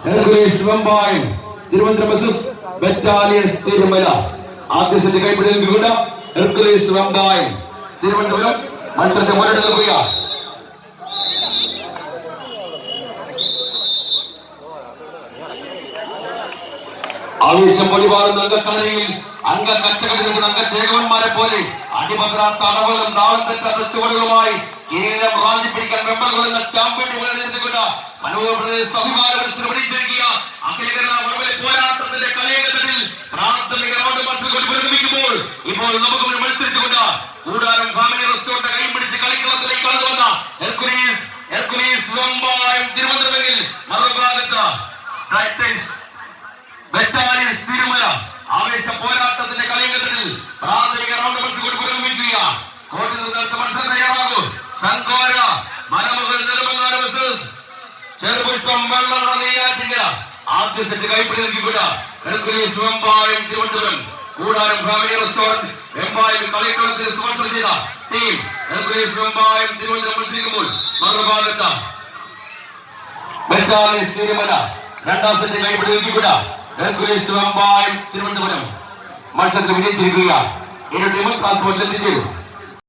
Hercules Vembayam Thiruvananthapuram versus Battalions Thirumala. ആദ്യ set കൈപ്പിടിയിൽക്കൂടെ Hercules Vembayam Thiruvananthapuram മത്സരത്തെ മുന്നോട്ട് നിൽക്കുക. ആവേശം പൊലിവാറുന്ന അംഗക്കളരിയിൽ അംഗക്കച്ചകളിൽ അംഗചേകവന്മാരെ പോലെ അടിമകരാത്ത അടവുകളും നാളം തെറ്റാത്ത ചുവടുകളുമായി കേരളം റാഞ്ചി പിടിക്കാൻ മെമ്പറുകൾ എന്ന ചാമ്പ്യന്മാരെ നേരിട്ടുകൊണ്ട് മനോഹരപ്രദേശ് അഭിമാന മത്സരം വിജയിക്കുക. അഖില കേരള വടംവലി പോരാട്ടത്തിന്റെ കലയങ്ങളിൽ പ്രാഥമിക റൗണ്ട് മത്സരങ്ങൾ പുരോഗമിക്കുമ്പോൾ ഇപ്പോൾ നമുക്ക് മത്സരിച്ചുകൊണ്ട് കൂടാരം ഫാമിലി റെസ്റ്റോറന്റ് കൈ പിടിച്ച് കളിക്കളത്തിലേക്ക് കടന്നു വന്ന ഹെർക്കുലീസ് വെമ്പായം തിരുവനന്തപുരത്തിൽ മറുഭാഗത്ത് ടൈറ്റൻസ് ബറ്റാലിയൻസ് തിരുമല. ആവേശ പോരാട്ടത്തിന്റെ കളിയങ്ങളിൽ പ്രാഥമിക റൗണ്ട് മത്സരങ്ങൾ പുരോഗമിക്കുക. കോർട്ടിൽ നിന്ന് മത്സരം തയ്യാറാകും. സങ്കോര മലമുകൾ നെടുമങ്ങാട് വേഴ്സസ് ചെറുപുഷ്പം വെള്ളറ നെയ്യാറ്റിങ്കര. ആദ്യ സെറ്റ് കൈപ്പിടി നൽകിക്കൊണ്ട് ഹെർക്കുലീസ് വെമ്പായം തിരുവനന്തപുരം കൂടാരം ഫാമിലി റെസ്റ്റോറന്റ് വെമ്പായം കളിക്കളത്തിൽ സ്പോൺസർ ചെയ്ത ടീം ഹെർക്കുലീസ് വെമ്പായം തിരുവനന്തപുരം മത്സരിക്കുമ്പോൾ മറുഭാഗത്ത് ബറ്റാലിയൻസ് തിരുമല. രണ്ടാം സെറ്റ് കൈപ്പിടി നൽകിക്കൊണ്ട് ഹെർക്കുലീസ് വെമ്പായം തിരുവനന്തപുരം മത്സരത്തിൽ വിജയിച്ചിരിക്കുക. ഇരു ടീമും ക്ലാസ് എത്തിച്ചേരും.